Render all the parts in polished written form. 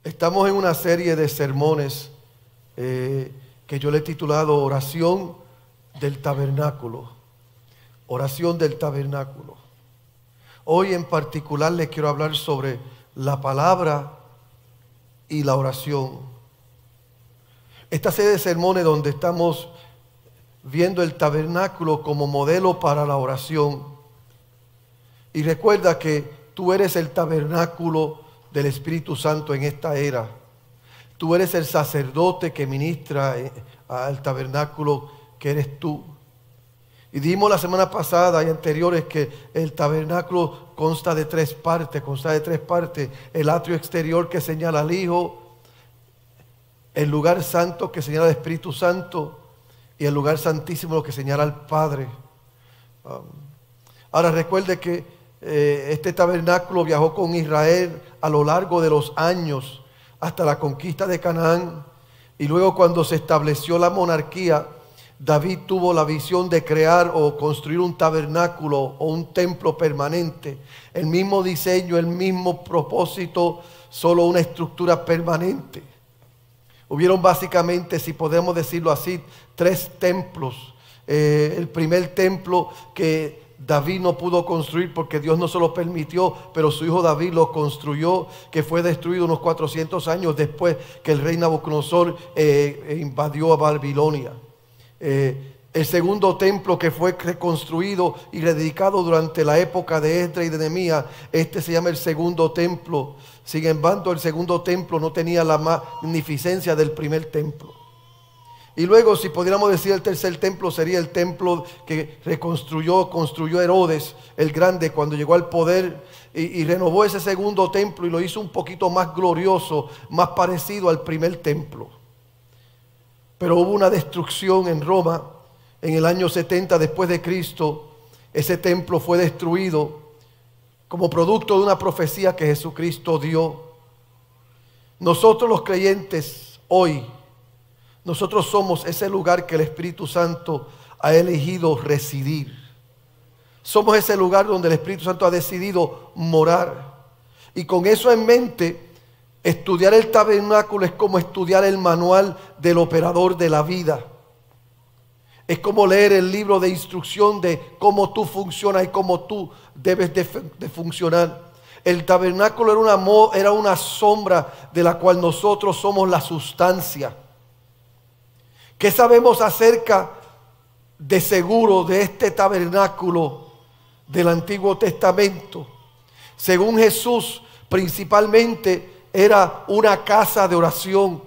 Estamos en una serie de sermones que yo le he titulado Oración del Tabernáculo. Oración del Tabernáculo. Hoy en particular les quiero hablar sobre la palabra y la oración. Esta serie de sermones donde estamos viendo el tabernáculo como modelo para la oración. Y recuerda que tú eres el tabernáculo del Espíritu Santo en esta era. Tú eres el sacerdote que ministra al tabernáculo que eres tú. Y dijimos la semana pasada y anteriores que el tabernáculo consta de tres partes. El atrio exterior que señala al Hijo, el lugar santo que señala al Espíritu Santo y el lugar santísimo que señala al Padre. Ahora recuerde que este tabernáculo viajó con Israel a lo largo de los años hasta la conquista de Canaán, y luego cuando se estableció la monarquía, David tuvo la visión de crear o construir un tabernáculo o un templo permanente. El mismo diseño, el mismo propósito, solo una estructura permanente. Hubieron básicamente, si podemos decirlo así, tres templos. El primer templo que David no pudo construir porque Dios no se lo permitió, pero su hijo David lo construyó, que fue destruido unos 400 años después que el rey Nabucodonosor invadió a Babilonia. El segundo templo que fue reconstruido y rededicado durante la época de Esdras y de Nehemías, este se llama el segundo templo. Sin embargo, el segundo templo no tenía la magnificencia del primer templo. Y luego, si pudiéramos decir, el tercer templo sería el templo que construyó Herodes el Grande cuando llegó al poder, y renovó ese segundo templo y lo hizo un poquito más glorioso, más parecido al primer templo. Pero hubo una destrucción en Roma en el año 70 después de Cristo. Ese templo fue destruido como producto de una profecía que Jesucristo dio. Nosotros los creyentes hoy, nosotros somos ese lugar que el Espíritu Santo ha elegido residir. Somos ese lugar donde el Espíritu Santo ha decidido morar. Y con eso en mente, estudiar el tabernáculo es como estudiar el manual del operador de la vida. Es como leer el libro de instrucción de cómo tú funcionas y cómo tú debes de funcionar. El tabernáculo era una sombra de la cual nosotros somos la sustancia. ¿Qué sabemos acerca de seguro de este tabernáculo del Antiguo Testamento? Según Jesús, principalmente era una casa de oración.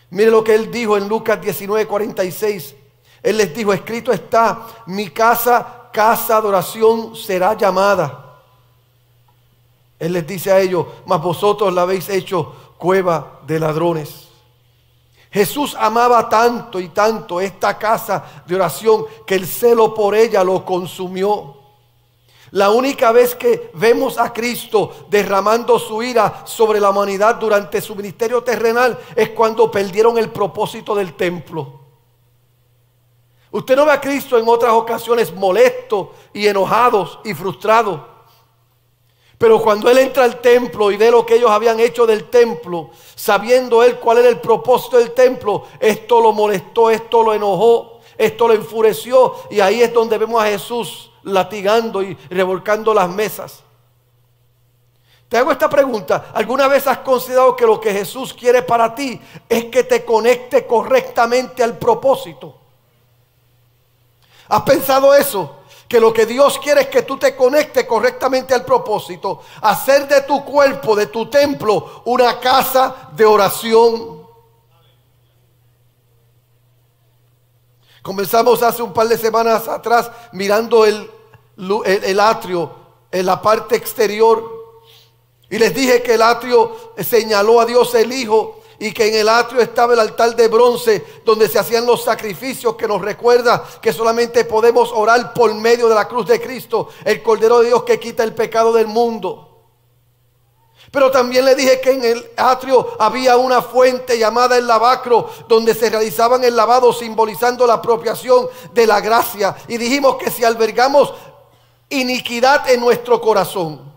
Mire lo que él dijo en Lucas 19:46. Él les dijo: escrito está, mi casa, casa de oración será llamada. Él les dice a ellos: mas vosotros la habéis hecho cueva de ladrones. Jesús amaba tanto y tanto esta casa de oración que el celo por ella lo consumió. La única vez que vemos a Cristo derramando su ira sobre la humanidad durante su ministerio terrenal es cuando perdieron el propósito del templo. Usted no ve a Cristo en otras ocasiones molesto y enojado y frustrado. Pero cuando Él entra al templo y ve lo que ellos habían hecho del templo, sabiendo Él cuál era el propósito del templo, esto lo molestó, esto lo enojó, esto lo enfureció. Y ahí es donde vemos a Jesús latigando y revolcando las mesas. Te hago esta pregunta: ¿alguna vez has considerado que lo que Jesús quiere para ti es que te conecte correctamente al propósito? ¿Has pensado eso? Que lo que Dios quiere es que tú te conectes correctamente al propósito. Hacer de tu cuerpo, de tu templo, una casa de oración. Comenzamos hace un par de semanas atrás mirando el atrio en la parte exterior. Y les dije que el atrio señaló a Dios el Hijo, y que en el atrio estaba el altar de bronce donde se hacían los sacrificios, que nos recuerda que solamente podemos orar por medio de la cruz de Cristo, el Cordero de Dios que quita el pecado del mundo. Pero también le dije que en el atrio había una fuente llamada el lavacro, donde se realizaban el lavado, simbolizando la apropiación de la gracia. Y dijimos que si albergamos iniquidad en nuestro corazón,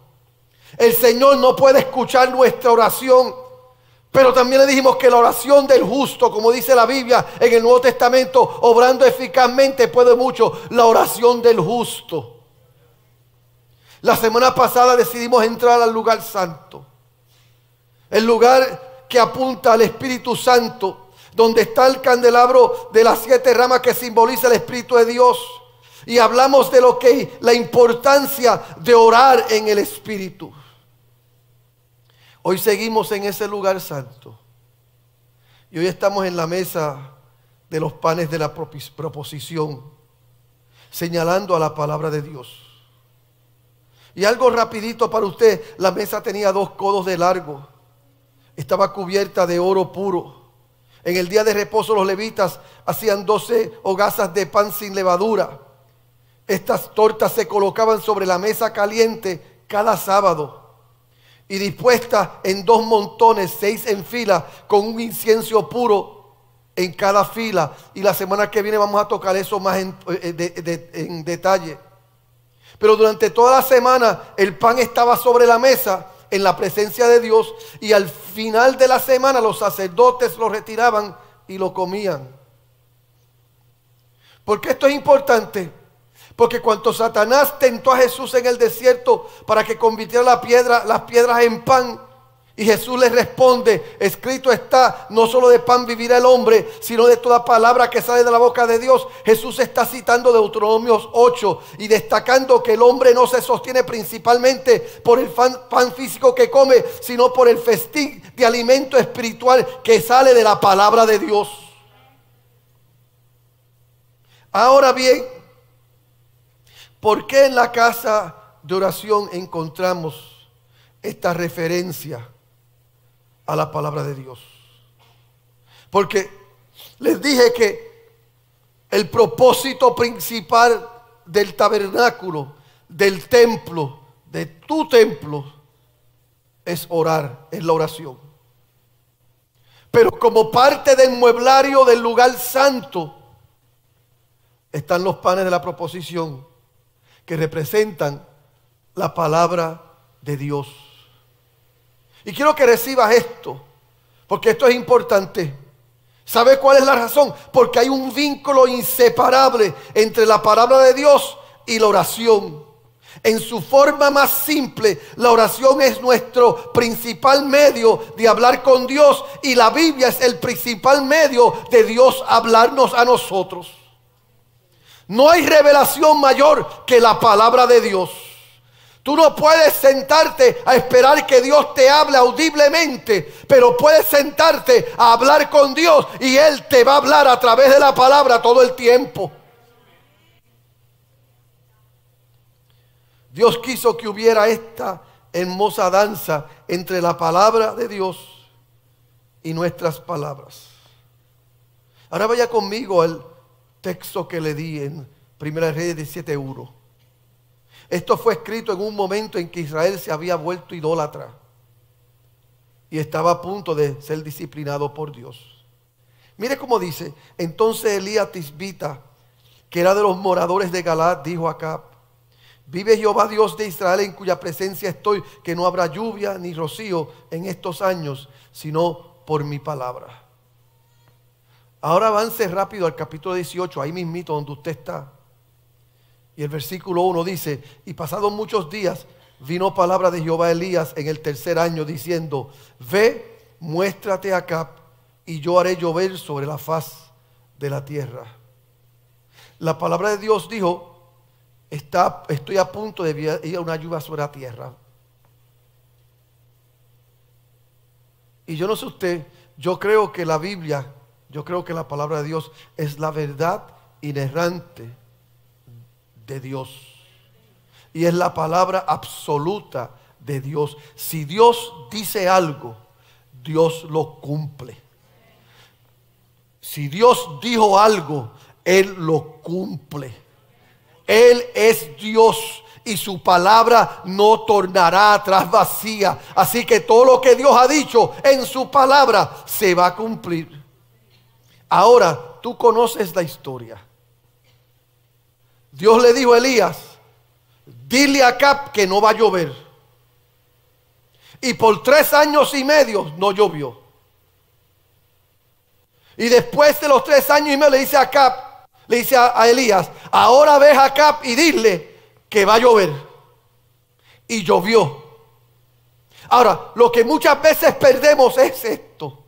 el Señor no puede escuchar nuestra oración, Pero también le dijimos que la oración del justo, como dice la Biblia en el Nuevo Testamento, obrando eficazmente puede mucho. La oración del justo. La semana pasada decidimos entrar al lugar santo. El lugar que apunta al Espíritu Santo, donde está el candelabro de las 7 ramas que simboliza el Espíritu de Dios. Y hablamos de la importancia de orar en el Espíritu. Hoy seguimos en ese lugar santo. Y hoy estamos en la mesa de los panes de la proposición, señalando a la palabra de Dios. Y algo rapidito para usted, la mesa tenía 2 codos de largo. Estaba cubierta de oro puro. En el día de reposo los levitas hacían 12 hogazas de pan sin levadura. Estas tortas se colocaban sobre la mesa caliente cada sábado y dispuestas en 2 montones, 6 en fila, con un incienso puro en cada fila. Y la semana que viene vamos a tocar eso más en detalle. Pero durante toda la semana el pan estaba sobre la mesa en la presencia de Dios, y al final de la semana los sacerdotes lo retiraban y lo comían. ¿Por qué esto es importante? Porque cuando Satanás tentó a Jesús en el desierto para que convirtiera las piedras en pan, y Jesús le responde: escrito está, no solo de pan vivirá el hombre, sino de toda palabra que sale de la boca de Dios. Jesús está citando Deuteronomios 8 y destacando que el hombre no se sostiene principalmente por el pan físico que come, sino por el festín de alimento espiritual que sale de la palabra de Dios. Ahora bien, ¿por qué en la casa de oración encontramos esta referencia a la palabra de Dios? Porque les dije que el propósito principal del tabernáculo, del templo, de tu templo, es orar, es la oración. Pero como parte del mueblario del lugar santo están los panes de la proposición, que representan la palabra de Dios. Y quiero que recibas esto, porque esto es importante. ¿Sabe cuál es la razón? Porque hay un vínculo inseparable entre la palabra de Dios y la oración. En su forma más simple, la oración es nuestro principal medio de hablar con Dios, y la Biblia es el principal medio de Dios hablarnos a nosotros. No hay revelación mayor que la palabra de Dios. Tú no puedes sentarte a esperar que Dios te hable audiblemente, pero puedes sentarte a hablar con Dios y Él te va a hablar a través de la palabra todo el tiempo. Dios quiso que hubiera esta hermosa danza entre la palabra de Dios y nuestras palabras. Ahora vaya conmigo al texto que le di en 1 Reyes 17:1. Esto fue escrito en un momento en que Israel se había vuelto idólatra y estaba a punto de ser disciplinado por Dios. Mire cómo dice: entonces Elías Tisbita, que era de los moradores de Galaad, dijo a Acab: vive Jehová Dios de Israel, en cuya presencia estoy, que no habrá lluvia ni rocío en estos años, sino por mi palabra. Ahora avance rápido al capítulo 18, ahí mismito donde usted está. Y el versículo 1 dice: y pasados muchos días vino palabra de Jehová a Elías en el 3er año, diciendo: ve, muéstrate a Acab, y yo haré llover sobre la faz de la tierra. La palabra de Dios dijo: estoy a punto de ir a una lluvia sobre la tierra. Y yo no sé usted, yo creo que la Biblia, yo creo que la palabra de Dios es la verdad inerrante de Dios. Y es la palabra absoluta de Dios. Si Dios dice algo, Dios lo cumple. Si Dios dijo algo, Él lo cumple. Él es Dios y su palabra no tornará atrás vacía. Así que todo lo que Dios ha dicho en su palabra se va a cumplir. Ahora, tú conoces la historia. Dios le dijo a Elías: dile a Acab que no va a llover. Y por 3 años y medio no llovió. Y después de los 3 años y medio le dice a Acab, le dice a Elías: ahora ve a Acab y dile que va a llover. Y llovió. Ahora, lo que muchas veces perdemos es esto.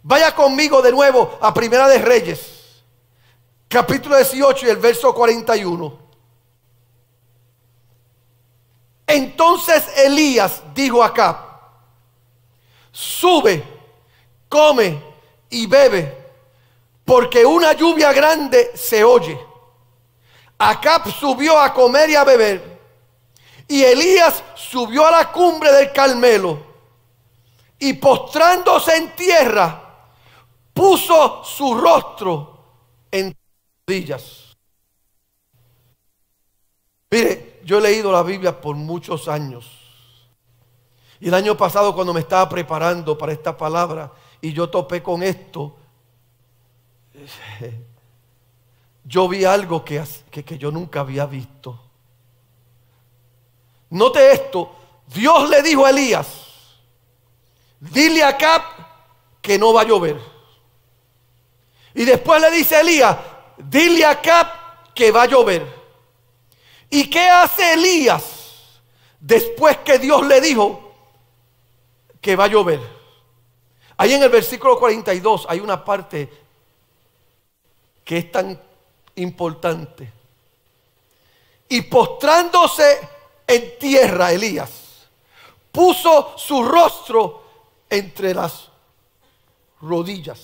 Vaya conmigo de nuevo a Primera de Reyes, capítulo 18 y el verso 41. Entonces Elías dijo a Acab: sube, come y bebe, porque una lluvia grande se oye. Acab subió a comer y a beber, y Elías subió a la cumbre del Carmelo, y postrándose en tierra, puso su rostro en rodillas. Mire, yo he leído la Biblia por muchos años. Y el año pasado, cuando me estaba preparando para esta palabra y yo topé con esto, yo vi algo que yo nunca había visto. Note esto: Dios le dijo a Elías: dile a Acab que no va a llover. Y después le dice a Elías: dile a Acab que va a llover. ¿Y qué hace Elías después que Dios le dijo que va a llover? Ahí en el versículo 42 hay una parte que es tan importante. Y postrándose en tierra, Elías puso su rostro entre las rodillas.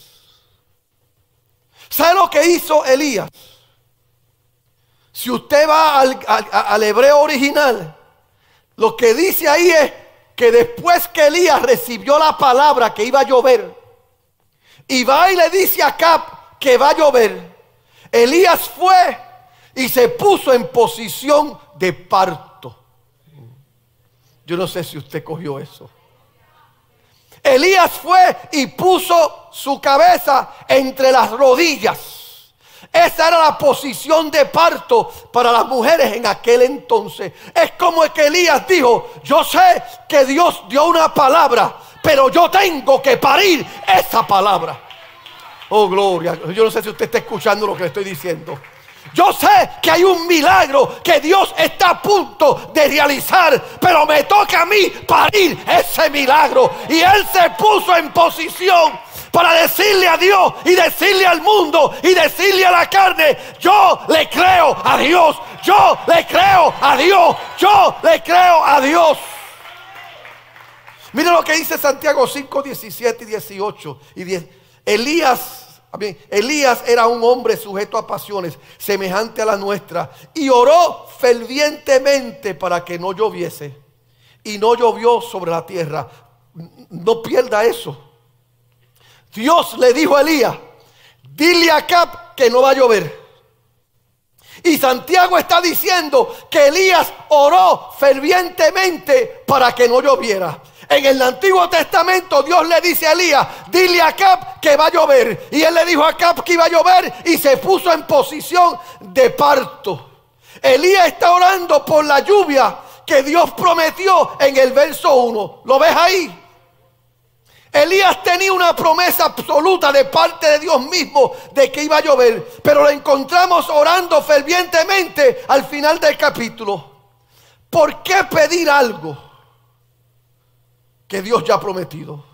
¿Sabe lo que hizo Elías? Si usted va al hebreo original, lo que dice ahí es que después que Elías recibió la palabra que iba a llover, y va y le dice a Acab que va a llover, Elías fue y se puso en posición de parto. Yo no sé si usted cogió eso. Elías fue y puso su cabeza entre las rodillas. Esa era la posición de parto para las mujeres en aquel entonces. Es como que Elías dijo: yo sé que Dios dio una palabra, pero yo tengo que parir esa palabra. Oh, gloria. Yo no sé si usted está escuchando lo que le estoy diciendo. Yo sé que hay un milagro que Dios está a punto de realizar, pero me toca a mí parir ese milagro. Y Él se puso en posición para decirle a Dios y decirle al mundo y decirle a la carne: yo le creo a Dios, yo le creo a Dios, yo le creo a Dios. Mira lo que dice Santiago 5, 17 y 18 y 10. Elías era un hombre sujeto a pasiones semejante a la nuestra, y oró fervientemente para que no lloviese, y no llovió sobre la tierra. No pierda eso. Dios le dijo a Elías: dile a Acab que no va a llover. Y Santiago está diciendo que Elías oró fervientemente para que no lloviera. En el Antiguo Testamento Dios le dice a Elías: dile a Acab que va a llover. Y él le dijo a Acab que iba a llover y se puso en posición de parto. Elías está orando por la lluvia que Dios prometió en el verso 1. ¿Lo ves ahí? Elías tenía una promesa absoluta de parte de Dios mismo de que iba a llover, pero lo encontramos orando fervientemente al final del capítulo. ¿Por qué pedir algo que Dios ya ha prometido?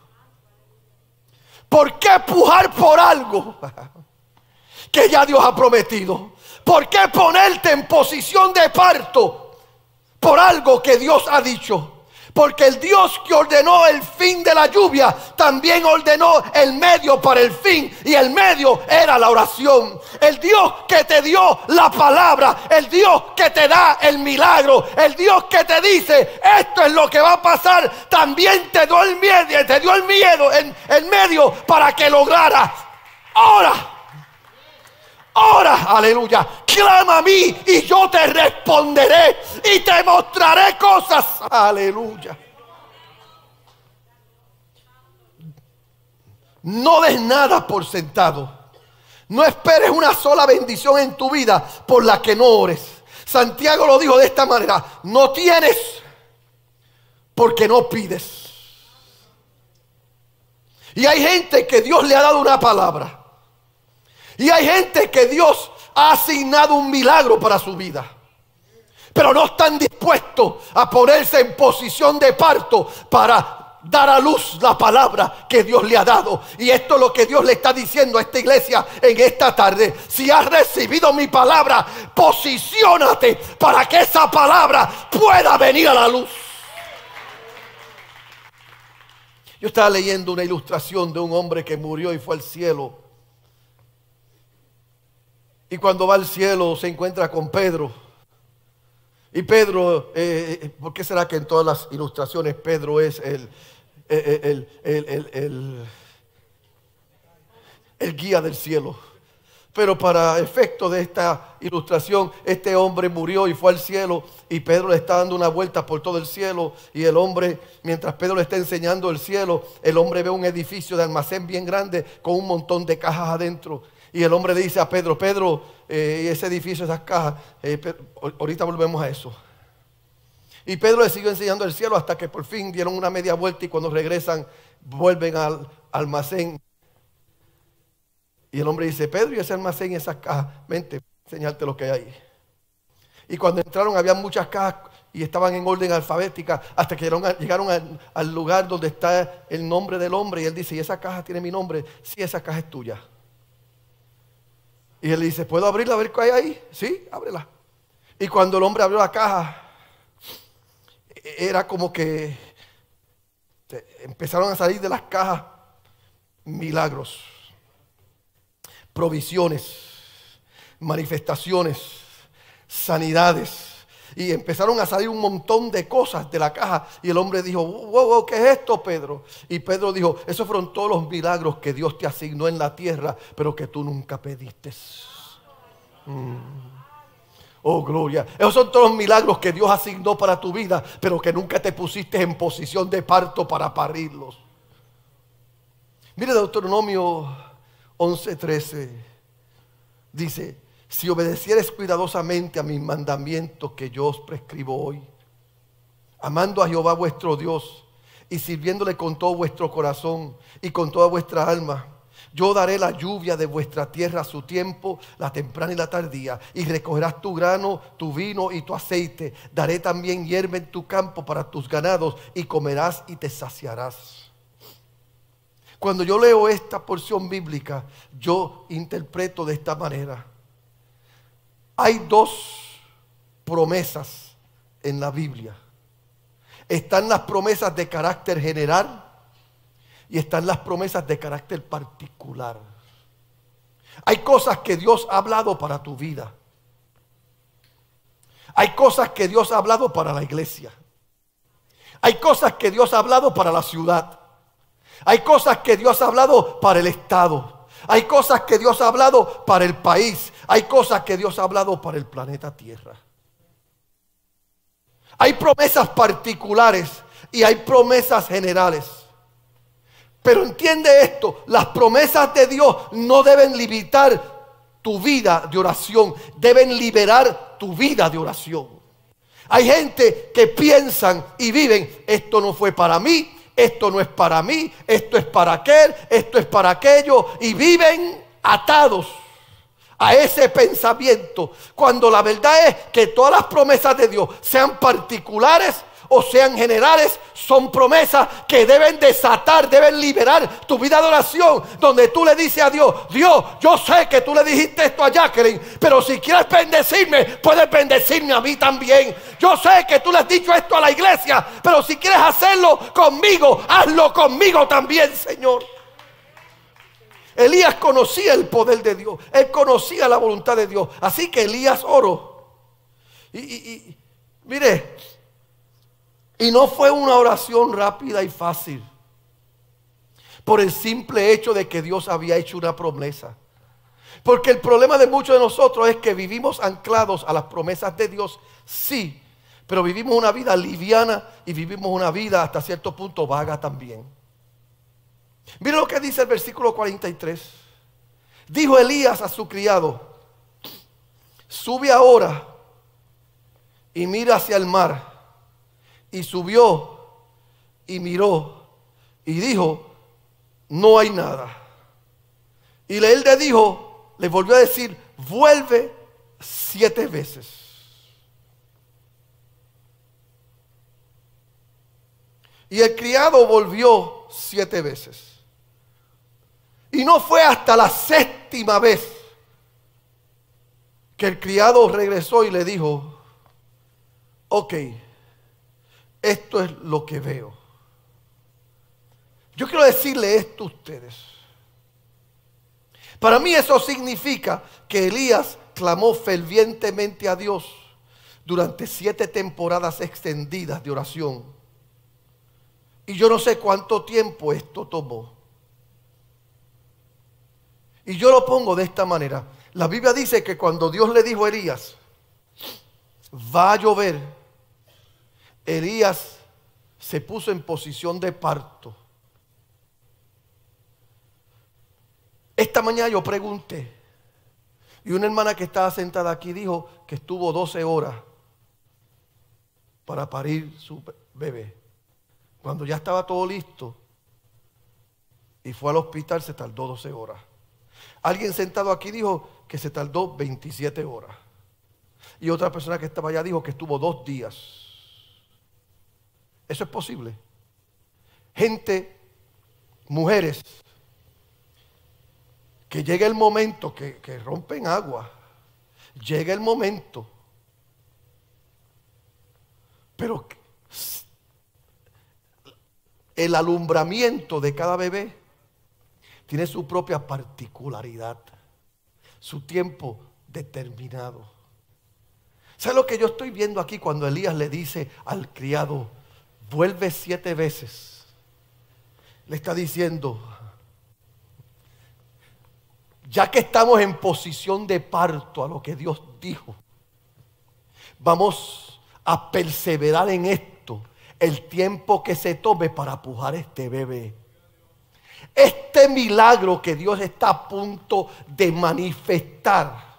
¿Por qué pujar por algo que ya Dios ha prometido? ¿Por qué ponerte en posición de parto por algo que Dios ha dicho? Porque el Dios que ordenó el fin de la lluvia también ordenó el medio para el fin, y el medio era la oración. El Dios que te dio la palabra, el Dios que te da el milagro, el Dios que te dice esto es lo que va a pasar, también te dio el miedo, el medio para que lograra. Ora, aleluya, clama a mí y yo te responderé y te mostraré cosas, aleluya. No des nada por sentado. No esperes una sola bendición en tu vida por la que no ores. Santiago lo dijo de esta manera: no tienes porque no pides. Y hay gente que Dios le ha dado una palabra. Y hay gente que Dios ha asignado un milagro para su vida, pero no están dispuestos a ponerse en posición de parto para dar a luz la palabra que Dios le ha dado. Y esto es lo que Dios le está diciendo a esta iglesia en esta tarde. Si has recibido mi palabra, posiciónate para que esa palabra pueda venir a la luz. Yo estaba leyendo una ilustración de un hombre que murió y fue al cielo. Y cuando va al cielo se encuentra con Pedro. Y Pedro, ¿por qué será que en todas las ilustraciones Pedro es el guía del cielo? Pero para efecto de esta ilustración, este hombre murió y fue al cielo, y Pedro le está dando una vuelta por todo el cielo. Y el hombre, mientras Pedro le está enseñando el cielo, el hombre ve un edificio de almacén bien grande con un montón de cajas adentro. Y el hombre le dice a Pedro: Pedro, ese edificio, esas cajas, ahorita volvemos a eso. Y Pedro le siguió enseñando el cielo hasta que por fin dieron una media vuelta, y cuando regresan vuelven al almacén. Y el hombre dice: Pedro, y ese almacén y esas cajas, vente, enseñarte lo que hay ahí. Y cuando entraron había muchas cajas y estaban en orden alfabética, hasta que llegaron al lugar donde está el nombre del hombre. Y él dice: ¿y esa caja tiene mi nombre? Sí, esa caja es tuya. Y él le dice: ¿puedo abrirla a ver qué hay ahí? Sí, ábrela. Y cuando el hombre abrió la caja, era como que empezaron a salir de las cajas milagros, provisiones, manifestaciones, sanidades. Y empezaron a salir un montón de cosas de la caja. Y el hombre dijo: wow, ¿qué es esto, Pedro? Y Pedro dijo: esos fueron todos los milagros que Dios te asignó en la tierra, pero que tú nunca pediste. Oh, gloria. Esos son todos los milagros que Dios asignó para tu vida, pero que nunca te pusiste en posición de parto para parirlos. Mire Deuteronomio 11:13. Dice: si obedecieres cuidadosamente a mis mandamientos que yo os prescribo hoy, amando a Jehová vuestro Dios y sirviéndole con todo vuestro corazón y con toda vuestra alma, yo daré la lluvia de vuestra tierra a su tiempo, la temprana y la tardía, y recogerás tu grano, tu vino y tu aceite. Daré también hierba en tu campo para tus ganados, y comerás y te saciarás. Cuando yo leo esta porción bíblica, yo interpreto de esta manera. Hay dos promesas en la Biblia. Están las promesas de carácter general y están las promesas de carácter particular. Hay cosas que Dios ha hablado para tu vida. Hay cosas que Dios ha hablado para la iglesia. Hay cosas que Dios ha hablado para la ciudad. Hay cosas que Dios ha hablado para el estado. Hay cosas que Dios ha hablado para el país. Hay cosas que Dios ha hablado para el planeta Tierra. Hay promesas particulares y hay promesas generales. Pero entiende esto: las promesas de Dios no deben limitar tu vida de oración, deben liberar tu vida de oración. Hay gente que piensan y viven: esto no fue para mí, esto no es para mí, esto es para aquel, esto es para aquello, y viven atados a ese pensamiento, cuando la verdad es que todas las promesas de Dios, sean particulares o sean generales, son promesas que deben desatar, deben liberar tu vida de oración, donde tú le dices a Dios: Dios, yo sé que tú le dijiste esto a Jacqueline, pero si quieres bendecirme, puedes bendecirme a mí también. Yo sé que tú le has dicho esto a la iglesia, pero si quieres hacerlo conmigo, hazlo conmigo también, Señor. Elías conocía el poder de Dios, él conocía la voluntad de Dios, así que Elías oró. Mire, y no fue una oración rápida y fácil, por el simple hecho de que Dios había hecho una promesa. Porque el problema de muchos de nosotros es que vivimos anclados a las promesas de Dios, sí, pero vivimos una vida liviana y vivimos una vida hasta cierto punto vaga también. Mira lo que dice el versículo 43. Dijo Elías a su criado: sube ahora y mira hacia el mar. Y subió y miró y dijo: no hay nada. Y él le dijo, le volvió a decir, vuelve 7 veces. Y el criado volvió 7 veces. Y no fue hasta la 7ª vez que el criado regresó y le dijo, ok, esto es lo que veo. Yo quiero decirle esto a ustedes. Para mí eso significa que Elías clamó fervientemente a Dios durante 7 temporadas extendidas de oración. Y yo no sé cuánto tiempo esto tomó. Y yo lo pongo de esta manera. La Biblia dice que cuando Dios le dijo a Elías, va a llover, Elías se puso en posición de parto. Esta mañana yo pregunté, y una hermana que estaba sentada aquí dijo que estuvo 12 horas para parir su bebé. Cuando ya estaba todo listo y fue al hospital, se tardó 12 horas. Alguien sentado aquí dijo que se tardó 27 horas. Y otra persona que estaba allá dijo que estuvo 2 días. Eso es posible. Gente, mujeres, que llega el momento que rompen agua. Llega el momento. Pero el alumbramiento de cada bebé tiene su propia particularidad, su tiempo determinado. ¿Sabe lo que yo estoy viendo aquí cuando Elías le dice al criado, vuelve 7 veces? Le está diciendo, ya que estamos en posición de parto a lo que Dios dijo, vamos a perseverar en esto el tiempo que se tome para pujar este bebé. Este milagro que Dios está a punto de manifestar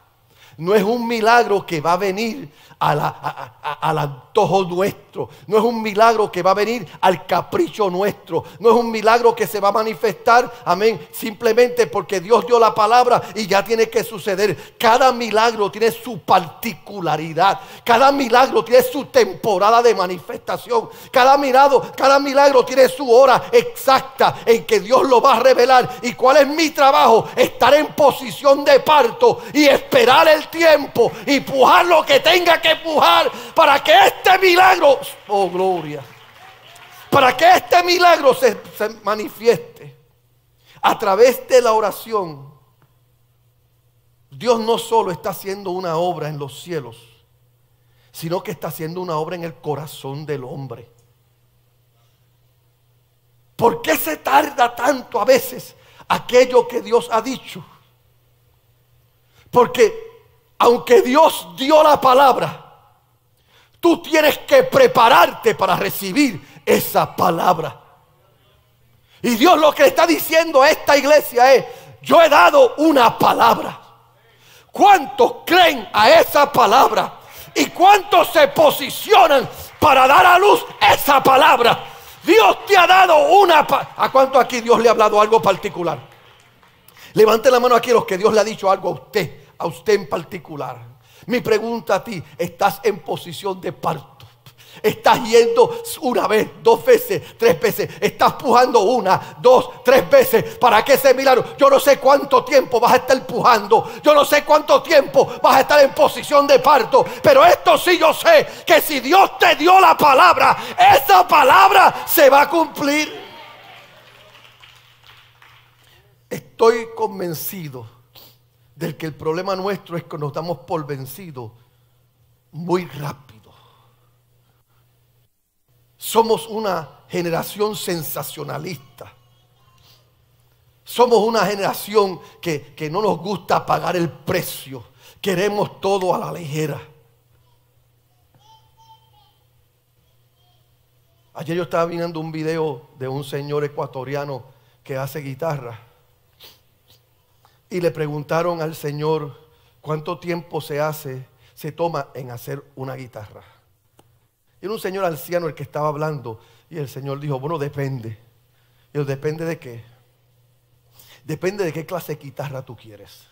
no es un milagro que va a venir al antojo nuestro. No es un milagro que va a venir al capricho nuestro. No es un milagro que se va a manifestar, amén, simplemente porque Dios dio la palabra y ya tiene que suceder. Cada milagro tiene su particularidad. Cada milagro tiene su temporada de manifestación. Cada milagro tiene su hora exacta en que Dios lo va a revelar. ¿Y cuál es mi trabajo? Estar en posición de parto y esperar el tiempo y pujar lo que tenga que pujar para que este milagro, oh gloria, para que este milagro se manifieste a través de la oración. Dios no solo está haciendo una obra en los cielos, sino que está haciendo una obra en el corazón del hombre. ¿Por qué se tarda tanto a veces aquello que Dios ha dicho? Porque aunque Dios dio la palabra, tú tienes que prepararte para recibir esa palabra. Y Dios lo que está diciendo a esta iglesia es, yo he dado una palabra. ¿Cuántos creen a esa palabra? ¿Y cuántos se posicionan para dar a luz esa palabra? Dios te ha dado una palabra. ¿A cuántos aquí Dios le ha hablado algo particular? Levante la mano aquí los que Dios le ha dicho algo a usted en particular. Mi pregunta a ti, ¿estás en posición de parto? Estás yendo una vez, 2 veces, 3 veces. Estás pujando 1, 2, 3 veces para que ese milagro. Yo no sé cuánto tiempo vas a estar pujando. Yo no sé cuánto tiempo vas a estar en posición de parto. Pero esto sí yo sé, que si Dios te dio la palabra, esa palabra se va a cumplir. Estoy convencido del que el problema nuestro es que nos damos por vencidos muy rápido. Somos una generación sensacionalista. Somos una generación que no nos gusta pagar el precio. Queremos todo a la ligera. Ayer yo estaba viendo un video de un señor ecuatoriano que hace guitarra. Y le preguntaron al señor cuánto tiempo se toma en hacer una guitarra. Era un señor anciano el que estaba hablando. Y el señor dijo, bueno, depende. Y yo, ¿depende de qué? Depende de qué clase de guitarra tú quieres.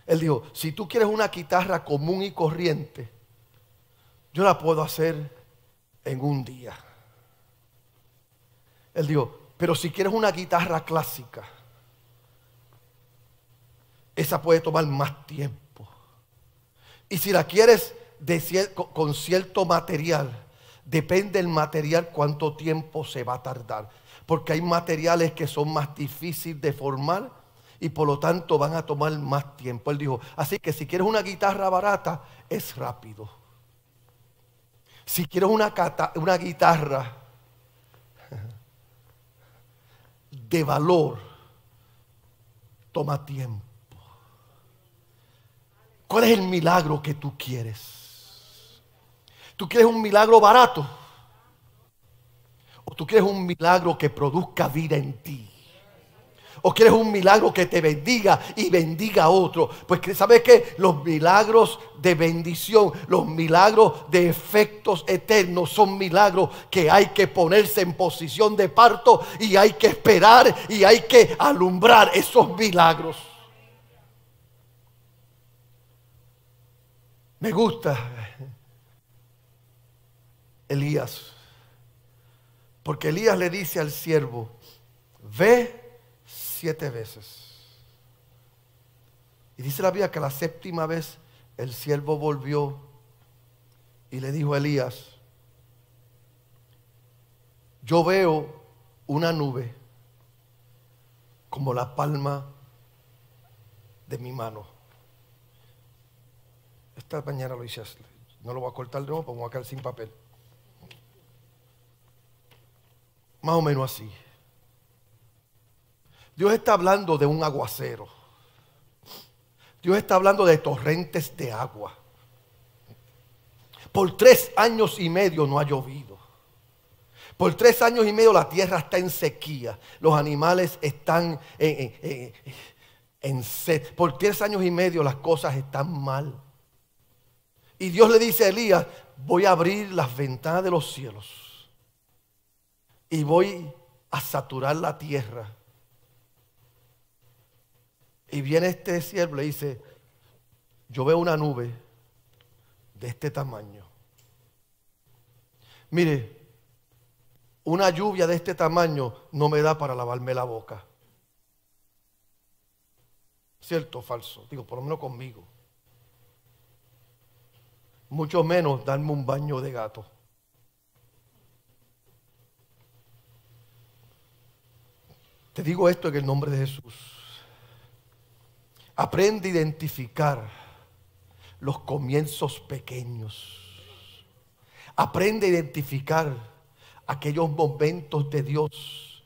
Él dijo, si tú quieres una guitarra común y corriente, yo la puedo hacer en un día. Él dijo, pero si quieres una guitarra clásica, esa puede tomar más tiempo. Y si la quieres con cierto material, depende del material cuánto tiempo se va a tardar. Porque hay materiales que son más difíciles de formar y por lo tanto van a tomar más tiempo. Él dijo, así que si quieres una guitarra barata, es rápido. Si quieres una guitarra de valor, toma tiempo. ¿Cuál es el milagro que tú quieres? ¿Tú quieres un milagro barato? ¿O tú quieres un milagro que produzca vida en ti? ¿O quieres un milagro que te bendiga y bendiga a otro? Pues ¿sabes qué? Los milagros de bendición, los milagros de efectos eternos son milagros que hay que ponerse en posición de parto y hay que esperar y hay que alumbrar esos milagros. Me gusta Elías, porque Elías le dice al siervo, ve 7 veces. Y dice la Biblia que la 7ª vez el siervo volvió y le dijo a Elías, yo veo una nube como la palma de mi mano. Esta mañana lo hice así. No lo voy a cortar de nuevo, porque me voy a quedar sin papel. Más o menos así. Dios está hablando de un aguacero. Dios está hablando de torrentes de agua. Por 3 años y medio no ha llovido. Por 3 años y medio la tierra está en sequía. Los animales están en sed. Por 3 años y medio las cosas están mal. Y Dios le dice a Elías, voy a abrir las ventanas de los cielos. Y voy a saturar la tierra. Y viene este siervo y le dice, yo veo una nube de este tamaño. Mire, una lluvia de este tamaño no me da para lavarme la boca. ¿Cierto o falso? Digo, por lo menos conmigo. Mucho menos darme un baño de gato. Te digo esto en el nombre de Jesús. Aprende a identificar los comienzos pequeños. Aprende a identificar aquellos momentos de Dios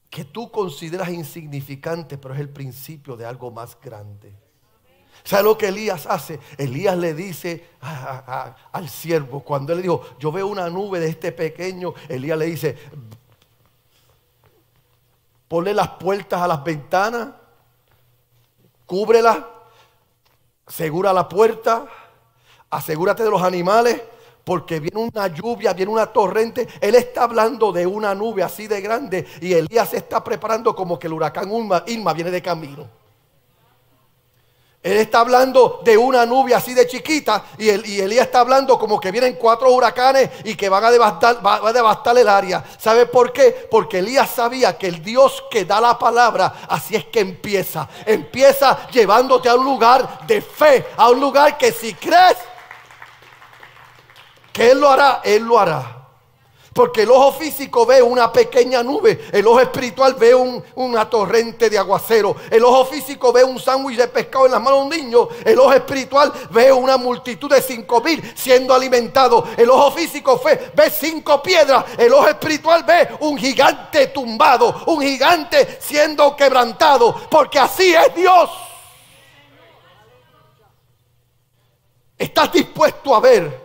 que tú consideras insignificantes, pero es el principio de algo más grande. ¿Sabe lo que Elías hace? Elías le dice al siervo, cuando él le dijo, yo veo una nube de este pequeño, Elías le dice, ponle las puertas a las ventanas, cúbrela, asegura la puerta, asegúrate de los animales, porque viene una lluvia, viene una torrente. Él está hablando de una nube así de grande y Elías se está preparando como que el huracán Irma viene de camino. Él está hablando de una nube así de chiquita y Elías está hablando como que vienen 4 huracanes y que van a devastar el área. ¿Sabe por qué? Porque Elías sabía que el Dios que da la palabra, así es que empieza. Empieza llevándote a un lugar de fe, a un lugar que si crees que Él lo hará, Él lo hará. Porque el ojo físico ve una pequeña nube, el ojo espiritual ve una torrente de aguacero. El ojo físico ve un sándwich de pescado en las manos de un niño. El ojo espiritual ve una multitud de 5,000 siendo alimentados. El ojo físico ve 5 piedras. El ojo espiritual ve un gigante tumbado, un gigante siendo quebrantado. Porque así es Dios. ¿Estás dispuesto a ver?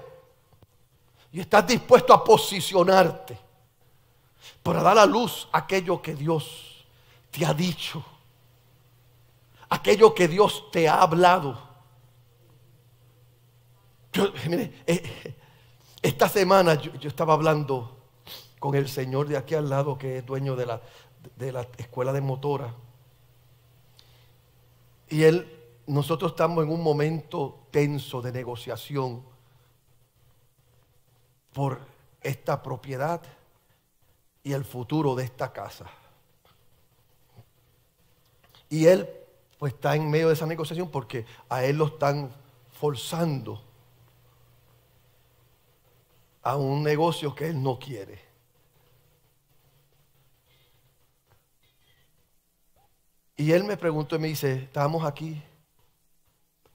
Y estás dispuesto a posicionarte para dar a luz aquello que Dios te ha dicho, aquello que Dios te ha hablado. Esta semana yo estaba hablando con el señor de aquí al lado, que es dueño de de la escuela de motora. Y nosotros estamos en un momento tenso de negociación por esta propiedad y el futuro de esta casa. Y él pues está en medio de esa negociación porque a él lo están forzando a un negocio que él no quiere. Y él me preguntó y me dice, estábamos aquí,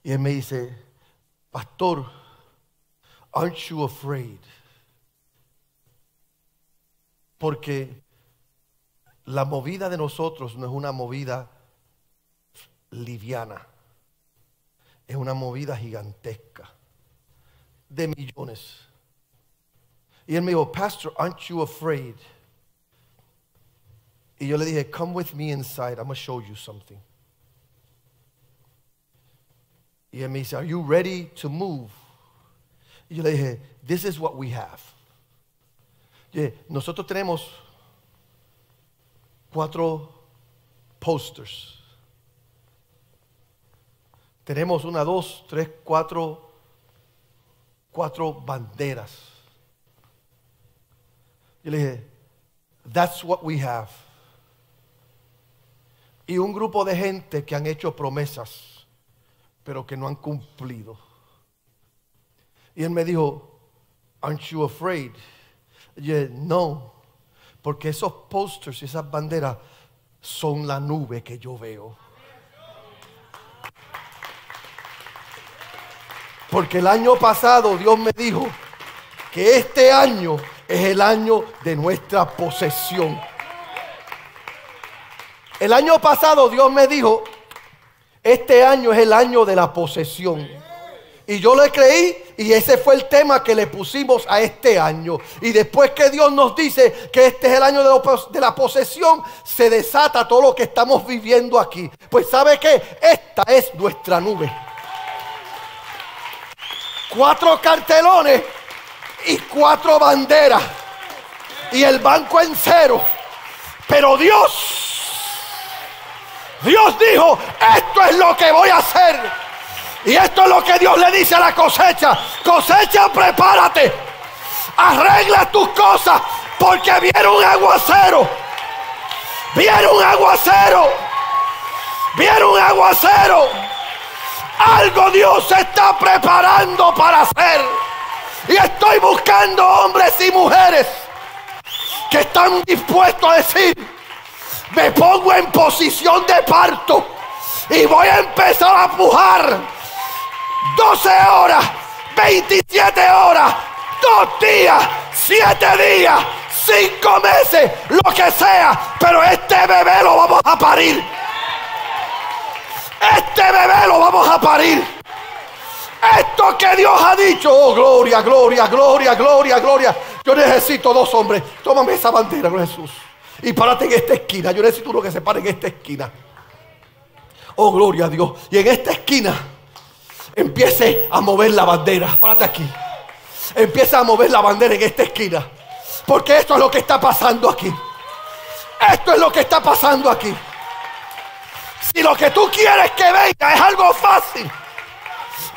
y él me dice, pastor, aren't you afraid? Porque la movida de nosotros no es una movida liviana, es una movida gigantesca de millones. Y él me dijo, pastor, aren't you afraid? Y yo le dije, come with me inside, I'm going to show you something. Y él me dice, are you ready to move? Y yo le dije, this is what we have. Nosotros tenemos 4 posters. Tenemos 1, 2, 3, 4 banderas. Yo le dije, that's what we have. Y un grupo de gente que han hecho promesas, pero que no han cumplido. Y él me dijo, aren't you afraid? Y yo dije, no, porque esos posters y esas banderas son la nube que yo veo. Porque el año pasado Dios me dijo que este año es el año de nuestra posesión. El año pasado Dios me dijo, este año es el año de la posesión. Y yo le creí y ese fue el tema que le pusimos a este año. Y después que Dios nos dice que este es el año de la posesión, se desata todo lo que estamos viviendo aquí. Pues ¿sabe qué? Esta es nuestra nube. 4 cartelones y 4 banderas. Y el banco en cero. Pero Dios dijo, esto es lo que voy a hacer. Y esto es lo que Dios le dice a la cosecha. Cosecha, prepárate. Arregla tus cosas, porque viene un aguacero. Viene un aguacero. Viene un aguacero. Algo Dios se está preparando para hacer. Y estoy buscando hombres y mujeres que están dispuestos a decir, me pongo en posición de parto y voy a empezar a pujar 12 horas, 27 horas, 2 días, 7 días, 5 meses, lo que sea, pero este bebé lo vamos a parir. Este bebé lo vamos a parir. Esto que Dios ha dicho, oh gloria, gloria, gloria, gloria, gloria. Yo necesito 2 hombres. Tómame esa bandera, gloria a Jesús. Y párate en esta esquina. Yo necesito uno que se pare en esta esquina. Oh gloria a Dios. Y en esta esquina empiece a mover la bandera. Párate aquí. Empieza a mover la bandera en esta esquina. Porque esto es lo que está pasando aquí. Esto es lo que está pasando aquí. Si lo que tú quieres que venga es algo fácil,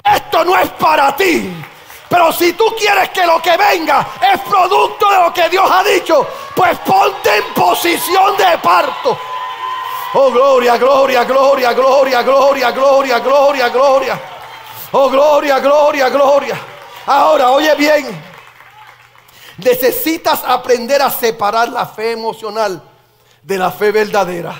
esto no es para ti. Pero si tú quieres que lo que venga es producto de lo que Dios ha dicho, pues ponte en posición de parto. Oh gloria, gloria, gloria, gloria, gloria, gloria, gloria, gloria. Oh gloria, gloria, gloria. Ahora, oye bien. Necesitas aprender a separar la fe emocional de la fe verdadera.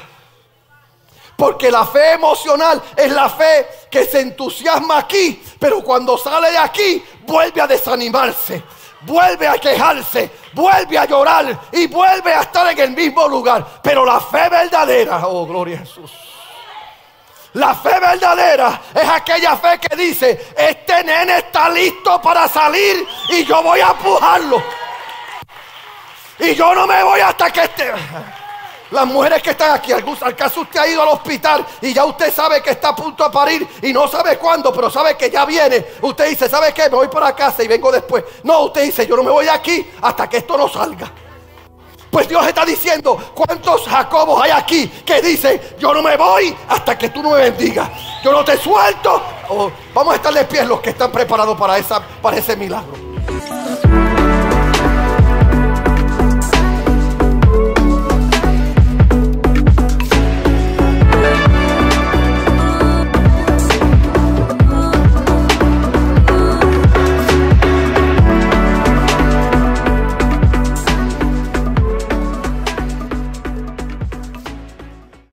Porque la fe emocional es la fe que se entusiasma aquí, pero cuando sale de aquí vuelve a desanimarse, vuelve a quejarse, vuelve a llorar y vuelve a estar en el mismo lugar. Pero la fe verdadera, oh gloria a Jesús, la fe verdadera es aquella fe que dice, este nene está listo para salir y yo voy a empujarlo. Y yo no me voy hasta que esté... Las mujeres que están aquí, al caso usted ha ido al hospital y ya usted sabe que está a punto de parir y no sabe cuándo, pero sabe que ya viene. Usted dice, ¿sabe qué? Me voy para casa y vengo después. No, usted dice, yo no me voy aquí hasta que esto no salga. Pues Dios está diciendo, ¿cuántos Jacobos hay aquí que dicen, yo no me voy hasta que tú no me bendigas? Yo no te suelto. Vamos a estar de pie los que están preparados para ese milagro.